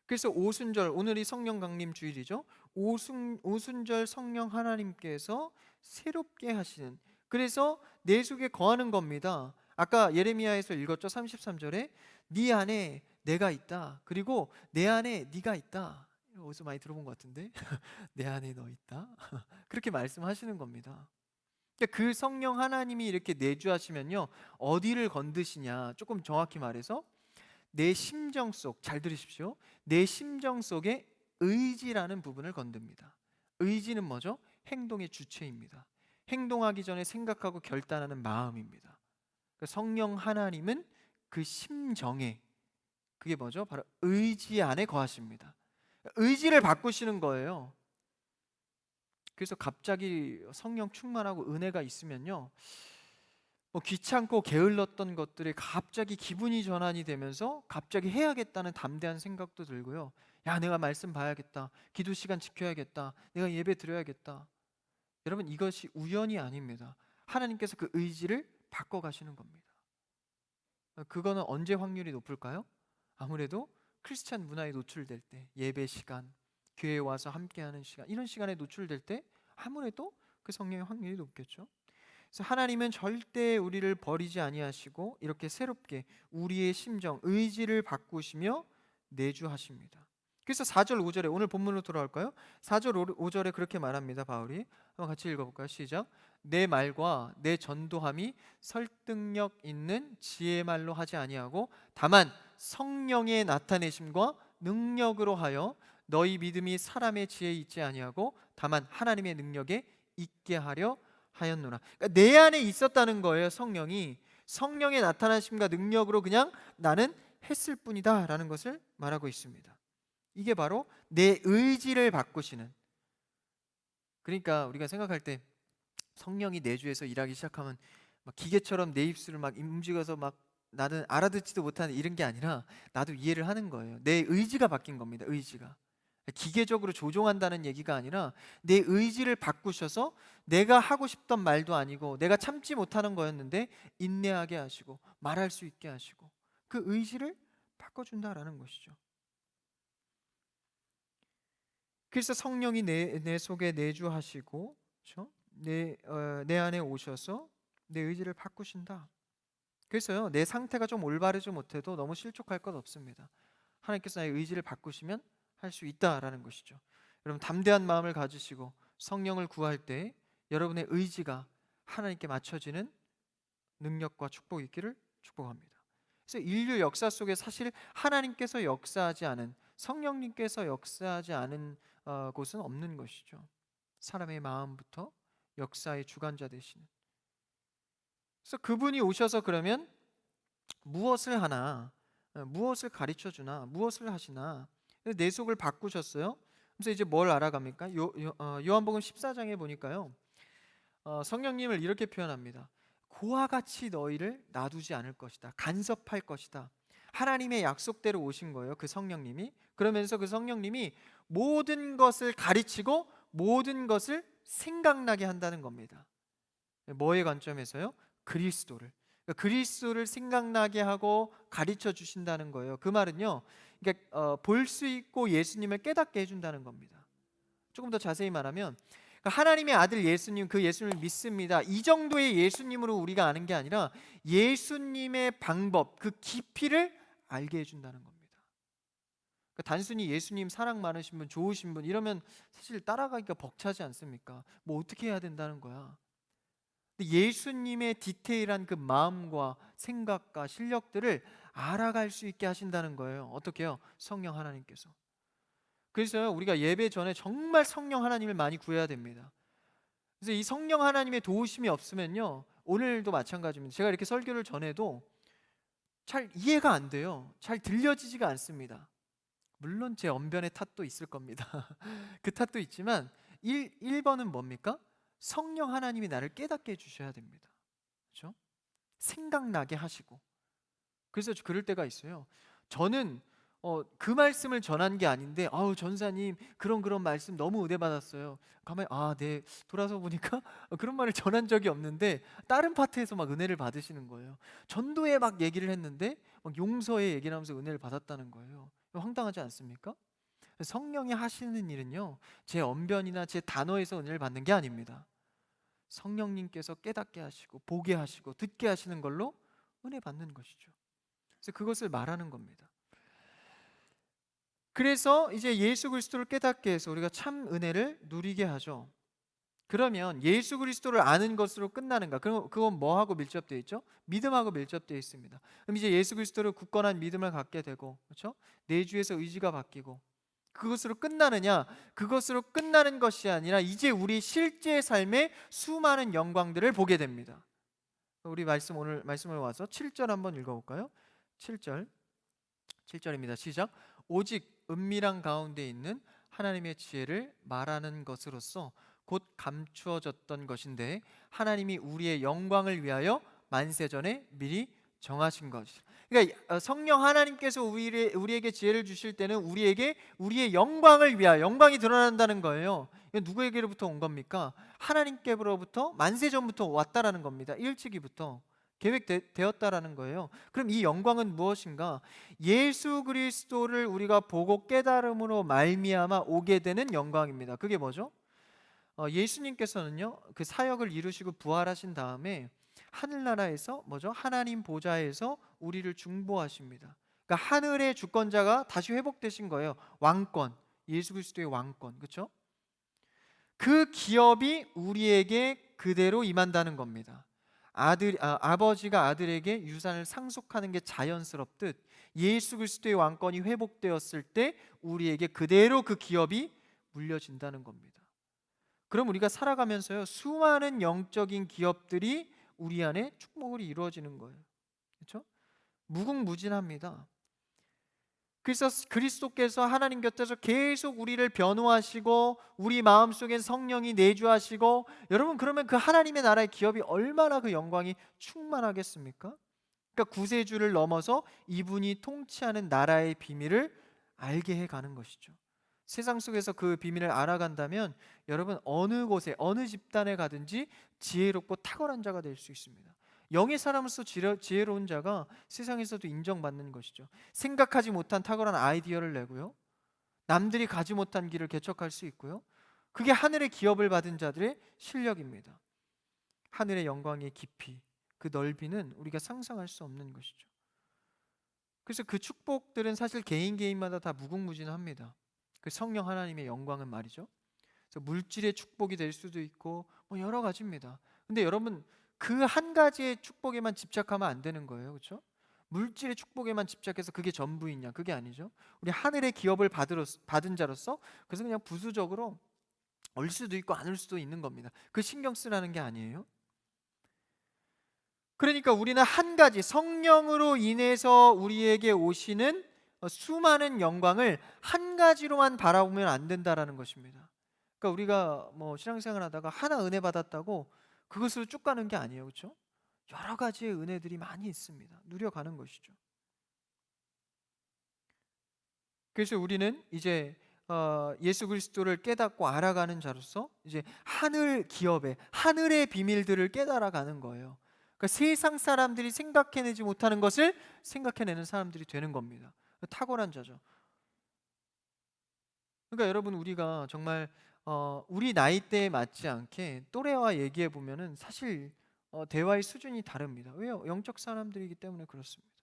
그래서 오순절, 오늘이 성령 강림 주일이죠. 오순절 성령 하나님께서 새롭게 하시는, 그래서 내 속에 거하는 겁니다. 아까 예레미야에서 읽었죠. 33절에 네 안에 내가 있다. 그리고 내 안에 네가 있다. 어디서 많이 들어본 것 같은데 내 안에 너 있다. 그렇게 말씀하시는 겁니다. 그러니까 그 성령 하나님이 이렇게 내주하시면요 어디를 건드시냐, 조금 정확히 말해서 내 심정 속, 잘 들으십시오, 내 심정 속에 의지라는 부분을 건듭니다. 의지는 뭐죠? 행동의 주체입니다. 행동하기 전에 생각하고 결단하는 마음입니다. 그러니까 성령 하나님은 그 심정에, 그게 뭐죠? 바로 의지 안에 거하십니다. 의지를 바꾸시는 거예요. 그래서 갑자기 성령 충만하고 은혜가 있으면요 귀찮고 게을렀던 것들이 갑자기 기분이 전환이 되면서 갑자기 해야겠다는 담대한 생각도 들고요. 야, 내가 말씀 봐야겠다, 기도 시간 지켜야겠다, 내가 예배 드려야겠다. 여러분, 이것이 우연이 아닙니다. 하나님께서 그 의지를 바꿔가시는 겁니다. 그거는 언제 확률이 높을까요? 아무래도 크리스찬 문화에 노출될 때, 예배 시간, 교회에 와서 함께하는 시간, 이런 시간에 노출될 때 아무래도 그 성령의 확률이 높겠죠. 그래서 하나님은 절대 우리를 버리지 아니하시고 이렇게 새롭게 우리의 심정, 의지를 바꾸시며 내주하십니다. 그래서 4절 5절에, 오늘 본문으로 돌아올까요? 4절 5절에 그렇게 말합니다. 바울이 한번 같이 읽어볼까요? 시작. 내 말과 내 전도함이 설득력 있는 지혜 말로 하지 아니하고 다만 성령의 나타내심과 능력으로 하여 너희 믿음이 사람의 지혜에 있지 아니하고 다만 하나님의 능력에 있게 하려 하였노라. 그러니까 내 안에 있었다는 거예요. 성령의 나타나심과 능력으로 그냥 나는 했을 뿐이다 라는 것을 말하고 있습니다. 이게 바로 내 의지를 바꾸시는, 그러니까 우리가 생각할 때 성령이 내주에서 일하기 시작하면 막 기계처럼 내 입술을 막 움직여서 막 나는 알아듣지도 못하는 이런 게 아니라 나도 이해를 하는 거예요. 내 의지가 바뀐 겁니다. 의지가 기계적으로 조종한다는 얘기가 아니라 내 의지를 바꾸셔서 내가 하고 싶던 말도 아니고 내가 참지 못하는 거였는데 인내하게 하시고 말할 수 있게 하시고 그 의지를 바꿔준다라는 것이죠. 그래서 성령이 내 속에 내주하시고, 그렇죠? 내 안에 오셔서 내 의지를 바꾸신다. 그래서요 내 상태가 좀 올바르지 못해도 너무 실족할 것 없습니다. 하나님께서 나의 의지를 바꾸시면 할 수 있다라는 것이죠. 여러분, 담대한 마음을 가지시고 성령을 구할 때 여러분의 의지가 하나님께 맞춰지는 능력과 축복이 있기를 축복합니다. 그래서 인류 역사 속에 사실 하나님께서 역사하지 않은, 성령님께서 역사하지 않은 곳은 없는 것이죠. 사람의 마음부터 역사의 주관자 되시는, 그래서 그분이 오셔서 그러면 무엇을 하나, 무엇을 가르쳐 주나, 무엇을 하시나, 내 속을 바꾸셨어요. 그래서 이제 뭘 알아갑니까? 요한복음 14장에 보니까요, 성령님을 이렇게 표현합니다. 고와 같이 너희를 놔두지 않을 것이다. 간섭할 것이다. 하나님의 약속대로 오신 거예요, 그 성령님이. 그러면서 그 성령님이 모든 것을 가르치고 모든 것을 생각나게 한다는 겁니다. 뭐의 관점에서요? 그리스도를. 그러니까 그리스도를 생각나게 하고 가르쳐 주신다는 거예요. 그 말은요, 그러니까 볼 수 있고 예수님을 깨닫게 해준다는 겁니다. 조금 더 자세히 말하면, 그러니까 하나님의 아들 예수님, 그 예수님을 믿습니다, 이 정도의 예수님으로 우리가 아는 게 아니라 예수님의 방법, 그 깊이를 알게 해준다는 겁니다. 그러니까 단순히 예수님 사랑 많으신 분, 좋으신 분 이러면 사실 따라가기가 벅차지 않습니까? 뭐 어떻게 해야 된다는 거야. 근데 예수님의 디테일한 그 마음과 생각과 실력들을 알아갈 수 있게 하신다는 거예요. 어떻게요? 성령 하나님께서. 그래서 우리가 예배 전에 정말 성령 하나님을 많이 구해야 됩니다. 그래서 이 성령 하나님의 도우심이 없으면요, 오늘도 마찬가지입니다. 제가 이렇게 설교를 전해도 잘 이해가 안 돼요. 잘 들려지지가 않습니다. 물론 제 언변의 탓도 있을 겁니다. 그 탓도 있지만 1번은 뭡니까? 성령 하나님이 나를 깨닫게 해주셔야 됩니다. 그렇죠? 생각나게 하시고. 그래서 그럴 때가 있어요. 저는 그 말씀을 전한 게 아닌데, 아우 전사님 그런 말씀 너무 은혜 받았어요. 가만히 네, 돌아서 보니까 그런 말을 전한 적이 없는데 다른 파트에서 막 은혜를 받으시는 거예요. 전도에 막 얘기를 했는데 막 용서에 얘기를 하면서 은혜를 받았다는 거예요. 황당하지 않습니까? 성령이 하시는 일은요, 제 언변이나 제 단어에서 은혜를 받는 게 아닙니다. 성령님께서 깨닫게 하시고 보게 하시고 듣게 하시는 걸로 은혜 받는 것이죠. 그래서 그것을 말하는 겁니다. 그래서 이제 예수 그리스도를 깨닫게 해서 우리가 참 은혜를 누리게 하죠. 그러면 예수 그리스도를 아는 것으로 끝나는가? 그럼 그건 뭐하고 밀접되어 있죠? 믿음하고 밀접되어 있습니다. 그럼 이제 예수 그리스도를 굳건한 믿음을 갖게 되고, 그렇죠? 내 주에서 의지가 바뀌고, 그것으로 끝나느냐? 그것으로 끝나는 것이 아니라 이제 우리 실제 삶의 수많은 영광들을 보게 됩니다. 우리 오늘 말씀을 와서 7절 한번 읽어볼까요? 7절입니다. 시작. 오직 은밀한 가운데 있는 하나님의 지혜를 말하는 것으로서 곧 감추어졌던 것인데 하나님이 우리의 영광을 위하여 만세전에 미리 정하신 것이라. 그러니까 성령 하나님께서 우리에게 지혜를 주실 때는 우리에게 우리의 영광을 위하여, 영광이 드러난다는 거예요. 이건 누구에게로부터 온 겁니까? 하나님께로부터 만세전부터 왔다라는 겁니다. 일찍이부터 계획되었다라는 거예요. 그럼 이 영광은 무엇인가? 예수 그리스도를 우리가 보고 깨달음으로 말미암아 오게 되는 영광입니다. 그게 뭐죠? 예수님께서는요, 그 사역을 이루시고 부활하신 다음에 하늘나라에서 뭐죠? 하나님 보좌에서 우리를 중보하십니다. 그러니까 하늘의 주권자가 다시 회복되신 거예요. 왕권, 예수 그리스도의 왕권, 그렇죠? 그 기업이 우리에게 그대로 임한다는 겁니다. 아버지가 아들에게 유산을 상속하는 게 자연스럽듯 예수 그리스도의 왕권이 회복되었을 때 우리에게 그대로 그 기업이 물려진다는 겁니다. 그럼 우리가 살아가면서요, 수많은 영적인 기업들이 우리 안에 축복을 이루어지는 거예요. 그렇죠? 무궁무진합니다. 그래서 그리스도께서 하나님 곁에서 계속 우리를 변호하시고 우리 마음속에 성령이 내주하시고, 여러분 그러면 그 하나님의 나라의 기업이 얼마나 그 영광이 충만하겠습니까? 그러니까 구세주를 넘어서 이분이 통치하는 나라의 비밀을 알게 해가는 것이죠. 세상 속에서 그 비밀을 알아간다면 여러분 어느 곳에 어느 집단에 가든지 지혜롭고 탁월한 자가 될 수 있습니다. 영의 사람으로서 지혜로운 자가 세상에서도 인정받는 것이죠. 생각하지 못한 탁월한 아이디어를 내고요, 남들이 가지 못한 길을 개척할 수 있고요, 그게 하늘의 기업을 받은 자들의 실력입니다. 하늘의 영광의 깊이, 그 넓이는 우리가 상상할 수 없는 것이죠. 그래서 그 축복들은 사실 개인마다 다 무궁무진합니다. 그 성령 하나님의 영광은 말이죠. 그래서 물질의 축복이 될 수도 있고 뭐 여러 가지입니다. 근데 여러분 그 한 가지의 축복에만 집착하면 안 되는 거예요. 그렇죠? 물질의 축복에만 집착해서 그게 전부이냐? 그게 아니죠. 우리 하늘의 기업을 받은 자로서 그래서 그냥 부수적으로 올 수도 있고 안 올 수도 있는 겁니다. 그 신경 쓰라는 게 아니에요. 그러니까 우리는 한 가지, 성령으로 인해서 우리에게 오시는 수많은 영광을 한 가지로만 바라보면 안 된다라는 것입니다. 그러니까 우리가 뭐 신앙생활 하다가 하나 은혜 받았다고 그것으로 쭉 가는 게 아니에요. 그렇죠? 여러 가지의 은혜들이 많이 있습니다. 누려가는 것이죠. 그래서 우리는 이제 예수 그리스도를 깨닫고 알아가는 자로서 이제 하늘 기업의 하늘의 비밀들을 깨달아가는 거예요. 그러니까 세상 사람들이 생각해내지 못하는 것을 생각해내는 사람들이 되는 겁니다. 탁월한 자죠. 그러니까 여러분, 우리가 정말 우리 나이대에 맞지 않게 또래와 얘기해 보면은 사실 대화의 수준이 다릅니다. 왜요? 영적 사람들이기 때문에 그렇습니다.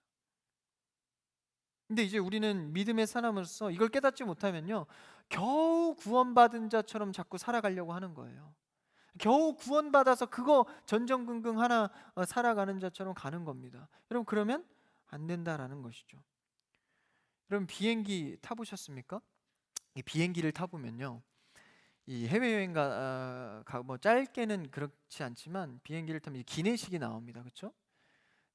근데 이제 우리는 믿음의 사람으로서 이걸 깨닫지 못하면요, 겨우 구원받은 자처럼 자꾸 살아가려고 하는 거예요. 겨우 구원받아서 그거 전전긍긍 하나 살아가는 자처럼 가는 겁니다. 여러분, 그러면 안 된다라는 것이죠. 여러분, 비행기 타보셨습니까? 이 비행기를 타보면요, 이 해외여행 뭐 짧게는 그렇지 않지만 비행기를 타면 기내식이 나옵니다. 그렇죠?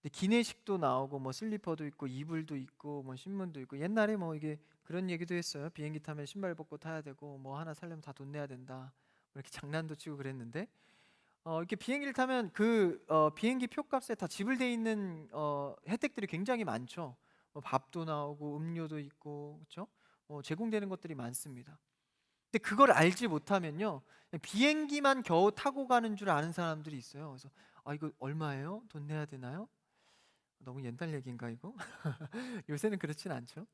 근데 기내식도 나오고 뭐 슬리퍼도 있고 이불도 있고 뭐 신문도 있고, 옛날에 뭐 이게 그런 얘기도 했어요. 비행기 타면 신발 벗고 타야 되고 뭐 하나 살려면 다 돈 내야 된다, 뭐 이렇게 장난도 치고 그랬는데, 이렇게 비행기를 타면 그 비행기 표값에 다 지불돼 있는 혜택들이 굉장히 많죠. 뭐 밥도 나오고 음료도 있고, 그렇죠? 제공되는 것들이 많습니다. 근데 그걸 알지 못하면요, 비행기만 겨우 타고 가는 줄 아는 사람들이 있어요. 그래서 이거 얼마예요? 돈 내야 되나요? 너무 옛날 얘기인가 이거? 요새는 그렇진 않죠.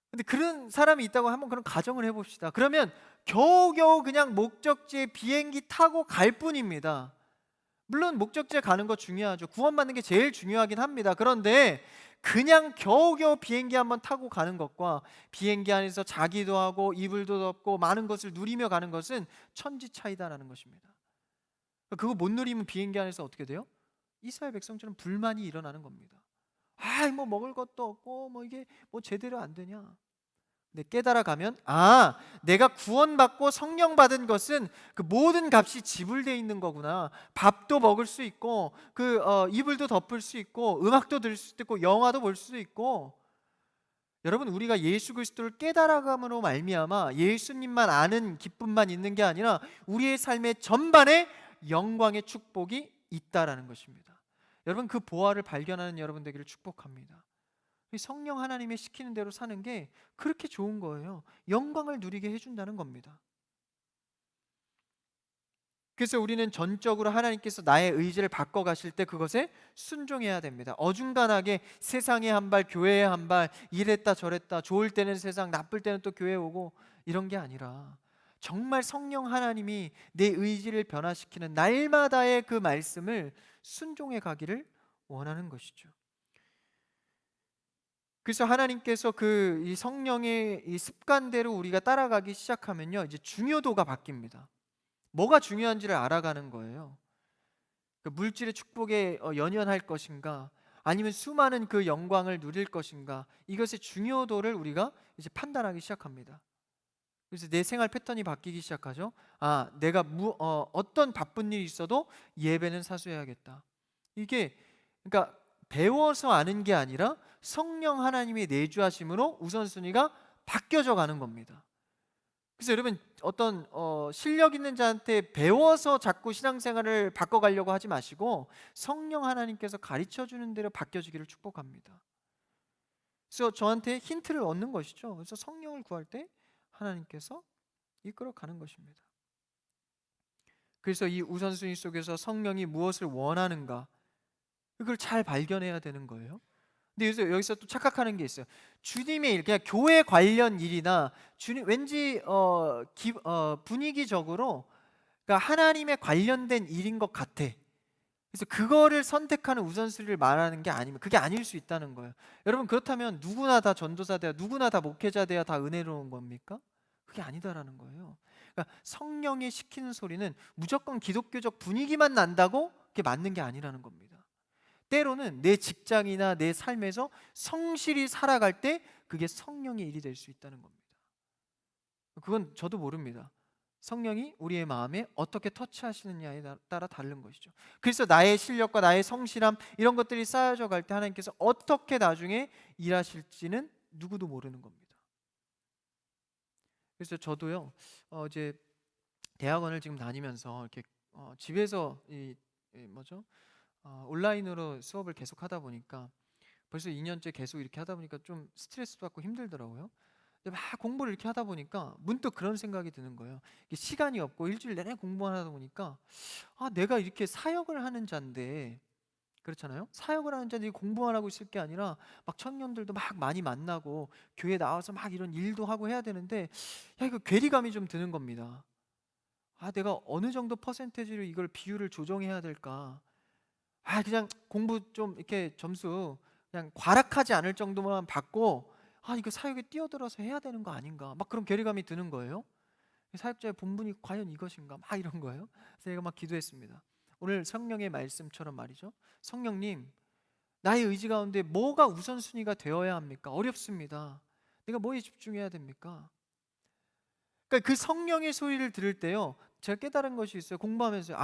근데 그런 사람이 있다고 한번 그런 가정을 해봅시다. 그러면 겨우겨우 그냥 목적지에 비행기 타고 갈 뿐입니다. 물론 목적지에 가는 거 중요하죠. 구원받는 게 제일 중요하긴 합니다. 그런데 그냥 겨우겨우 비행기 한번 타고 가는 것과 비행기 안에서 자기도 하고 이불도 덮고 많은 것을 누리며 가는 것은 천지 차이다라는 것입니다. 그거 못 누리면 비행기 안에서 어떻게 돼요? 이스라엘 백성처럼 불만이 일어나는 겁니다. 뭐 먹을 것도 없고 뭐 이게 뭐 제대로 안 되냐. 근데 깨달아 가면, 내가 구원받고 성령 받은 것은 그 모든 값이 지불되어 있는 거구나. 밥도 먹을 수 있고 그 이불도 덮을 수 있고 음악도 들을 수 있고 영화도 볼 수 있고. 여러분, 우리가 예수 그리스도를 깨달아감으로 말미암아 예수님만 아는 기쁨만 있는 게 아니라 우리의 삶의 전반에 영광의 축복이 있다라는 것입니다. 여러분, 그 보화를 발견하는 여러분 되기를 축복합니다. 성령 하나님의 시키는 대로 사는 게 그렇게 좋은 거예요. 영광을 누리게 해준다는 겁니다. 그래서 우리는 전적으로 하나님께서 나의 의지를 바꿔 가실 때 그것에 순종해야 됩니다. 어중간하게 세상에 한 발, 교회에 한 발, 이랬다 저랬다, 좋을 때는 세상, 나쁠 때는 또 교회 오고, 이런 게 아니라 정말 성령 하나님이 내 의지를 변화시키는 날마다의 그 말씀을 순종해 가기를 원하는 것이죠. 그래서 하나님께서 그 이 성령의 이 습관대로 우리가 따라가기 시작하면요, 이제 중요도가 바뀝니다. 뭐가 중요한지를 알아가는 거예요. 그 물질의 축복에 연연할 것인가, 아니면 수많은 그 영광을 누릴 것인가, 이것의 중요도를 우리가 이제 판단하기 시작합니다. 그래서 내 생활 패턴이 바뀌기 시작하죠. 내가 어떤 바쁜 일이 있어도 예배는 사수해야겠다. 이게 그러니까 배워서 아는 게 아니라 성령 하나님의 내주하심으로 우선순위가 바뀌어져 가는 겁니다. 그래서 여러분, 어떤 실력 있는 자한테 배워서 자꾸 신앙생활을 바꿔가려고 하지 마시고 성령 하나님께서 가르쳐주는 대로 바뀌어지기를 축복합니다. 그래서 저한테 힌트를 얻는 것이죠. 그래서 성령을 구할 때 하나님께서 이끌어가는 것입니다. 그래서 이 우선순위 속에서 성령이 무엇을 원하는가, 그걸 잘 발견해야 되는 거예요. 근데 여기서 또 착각하는 게 있어요. 주님의 일, 그냥 교회 관련 일이나 주님 왠지 분위기적으로 그러니까 하나님에 관련된 일인 것 같아. 그래서 그거를 선택하는 우선순위를 말하는 게 아니면 그게 아닐 수 있다는 거예요. 여러분, 그렇다면 누구나 다 전도사 돼야, 누구나 다 목회자 돼야 다 은혜로운 겁니까? 그게 아니다라는 거예요. 그러니까 성령이 시키는 소리는 무조건 기독교적 분위기만 난다고 그게 맞는 게 아니라는 겁니다. 때로는 내 직장이나 내 삶에서 성실히 살아갈 때 그게 성령의 일이 될 수 있다는 겁니다. 그건 저도 모릅니다. 성령이 우리의 마음에 어떻게 터치하시느냐에 따라 다른 것이죠. 그래서 나의 실력과 나의 성실함, 이런 것들이 쌓여져 갈 때 하나님께서 어떻게 나중에 일하실지는 누구도 모르는 겁니다. 그래서 저도요, 이제 대학원을 지금 다니면서 이렇게 집에서 뭐죠? 온라인으로 수업을 계속 하다 보니까 벌써 2년째 계속 이렇게 하다 보니까 좀 스트레스 받고 힘들더라고요. 근데 막 공부를 이렇게 하다 보니까 문득 그런 생각이 드는 거예요. 이게 시간이 없고 일주일 내내 공부만 하다 보니까 내가 이렇게 사역을 하는 자인데, 그렇잖아요. 사역을 하는 자들이 공부만 하고 있을 게 아니라 막 청년들도 막 많이 만나고 교회 나와서 막 이런 일도 하고 해야 되는데, 이거 괴리감이 좀 드는 겁니다. 내가 어느 정도 퍼센테지로 이걸 비율을 조정해야 될까? 그냥 공부 좀 이렇게 점수 그냥 과락하지 않을 정도만 받고 이거 사역에 뛰어들어서 해야 되는 거 아닌가? 막 그런 괴리감이 드는 거예요. 사역자의 본분이 과연 이것인가? 막 이런 거예요. 그래서 제가 막 기도했습니다. 오늘 성령의 말씀처럼 말이죠. 성령님, 나의 의지 가운데 뭐가 우선순위가 되어야 합니까? 어렵습니다. 내가 뭐에 집중해야 됩니까? 그러니까 그 성령의 소리를 들을 때요, 제가 깨달은 것이 있어요. 공부하면서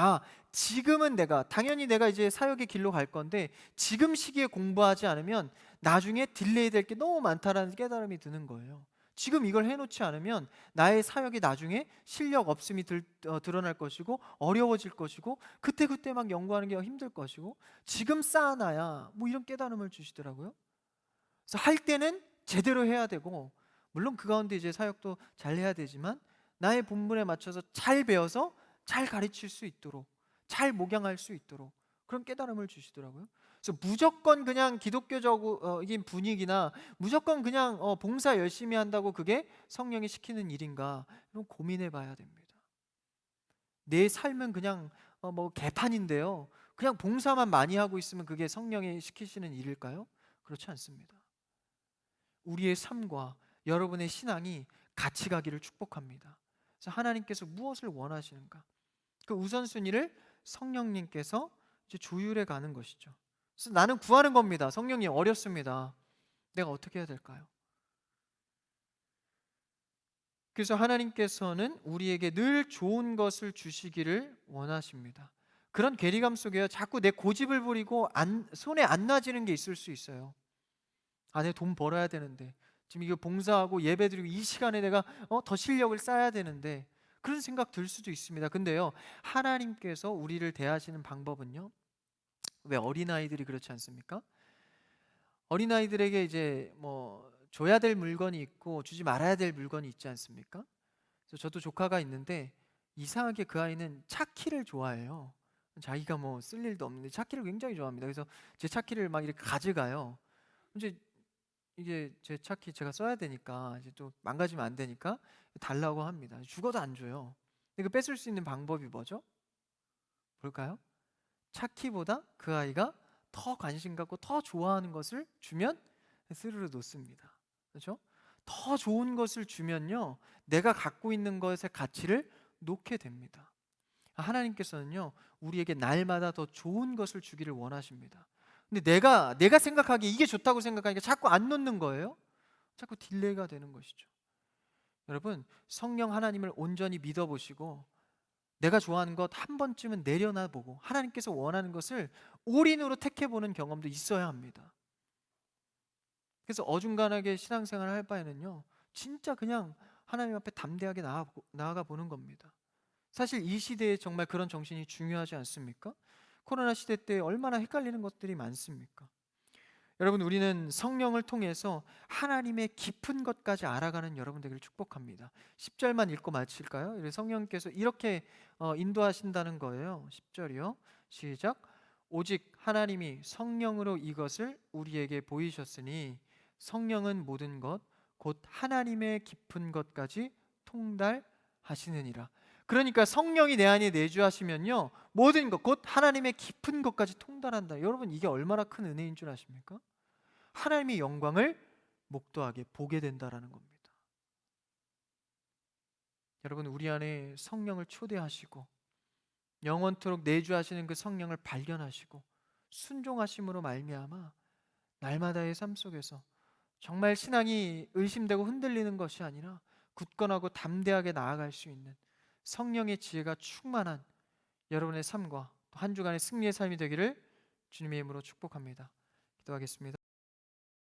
지금은 당연히 내가 이제 사역의 길로 갈 건데 지금 시기에 공부하지 않으면 나중에 딜레이 될 게 너무 많다라는 깨달음이 드는 거예요. 지금 이걸 해놓지 않으면 나의 사역이 나중에 실력 없음이 드러날 것이고 어려워질 것이고 그때 막 연구하는 게 힘들 것이고, 지금 쌓아놔야 뭐 이런 깨달음을 주시더라고요. 그래서 할 때는 제대로 해야 되고, 물론 그 가운데 이제 사역도 잘 해야 되지만 나의 본분에 맞춰서 잘 배워서 잘 가르칠 수 있도록, 잘 목양할 수 있도록 그런 깨달음을 주시더라고요. 그래서 무조건 그냥 기독교적인 분위기나 무조건 그냥 봉사 열심히 한다고 그게 성령이 시키는 일인가, 이런 고민해 봐야 됩니다. 내 삶은 그냥 뭐 개판인데요, 그냥 봉사만 많이 하고 있으면 그게 성령이 시키시는 일일까요? 그렇지 않습니다. 우리의 삶과 여러분의 신앙이 같이 가기를 축복합니다. 그래서 하나님께서 무엇을 원하시는가? 그 우선순위를 성령님께서 이제 조율해 가는 것이죠. 그래서 나는 구하는 겁니다. 성령님, 어렵습니다. 내가 어떻게 해야 될까요? 그래서 하나님께서는 우리에게 늘 좋은 것을 주시기를 원하십니다. 그런 괴리감 속에 자꾸 내 고집을 부리고 손에 안 나지는 게 있을 수 있어요. 내 돈 벌어야 되는데, 지금 이거 봉사하고 예배드리고 이 시간에 내가 더 실력을 쌓아야 되는데, 그런 생각 들 수도 있습니다. 근데요, 하나님께서 우리를 대하시는 방법은요, 왜 어린아이들이 그렇지 않습니까? 어린아이들에게 이제 뭐 줘야 될 물건이 있고 주지 말아야 될 물건이 있지 않습니까? 그래서 저도 조카가 있는데 이상하게 그 아이는 차키를 좋아해요. 자기가 뭐 쓸 일도 없는데 차키를 굉장히 좋아합니다. 그래서 제 차키를 막 이렇게 가져가요. 이제 이게 제 차키 제가 써야 되니까 이제 또 망가지면 안 되니까 달라고 합니다. 죽어도 안 줘요. 근데 그 뺏을 수 있는 방법이 뭐죠? 볼까요? 차키보다 그 아이가 더 관심 갖고 더 좋아하는 것을 주면 스르르 놓습니다. 그렇죠? 더 좋은 것을 주면요, 내가 갖고 있는 것의 가치를 놓게 됩니다. 하나님께서는요, 우리에게 날마다 더 좋은 것을 주기를 원하십니다. 근데 내가 생각하기에 이게 좋다고 생각하니까 자꾸 안 놓는 거예요. 자꾸 딜레이가 되는 것이죠. 여러분, 성령 하나님을 온전히 믿어보시고 내가 좋아하는 것 한 번쯤은 내려놔 보고 하나님께서 원하는 것을 올인으로 택해보는 경험도 있어야 합니다. 그래서 어중간하게 신앙생활을 할 바에는요, 진짜 그냥 하나님 앞에 담대하게 나아가 보는 겁니다. 사실 이 시대에 정말 그런 정신이 중요하지 않습니까? 코로나 시대 때 얼마나 헷갈리는 것들이 많습니까? 여러분, 우리는 성령을 통해서 하나님의 깊은 것까지 알아가는 여러분 되기를 축복합니다. 10절만 읽고 마칠까요? 성령께서 이렇게 인도하신다는 거예요. 10절이요. 시작. 오직 하나님이 성령으로 이것을 우리에게 보이셨으니 성령은 모든 것 곧 하나님의 깊은 것까지 통달하시느니라. 그러니까 성령이 내 안에 내주하시면요, 모든 것 곧 하나님의 깊은 것까지 통달한다. 여러분, 이게 얼마나 큰 은혜인 줄 아십니까? 하나님의 영광을 목도하게 보게 된다라는 겁니다. 여러분, 우리 안에 성령을 초대하시고 영원토록 내주하시는 그 성령을 발견하시고 순종하심으로 말미암아 날마다의 삶 속에서 정말 신앙이 의심되고 흔들리는 것이 아니라 굳건하고 담대하게 나아갈 수 있는 성령의 지혜가 충만한 여러분의 삶과 한 주간의 승리의 삶이 되기를 주님의 이름으로 축복합니다. 기도하겠습니다.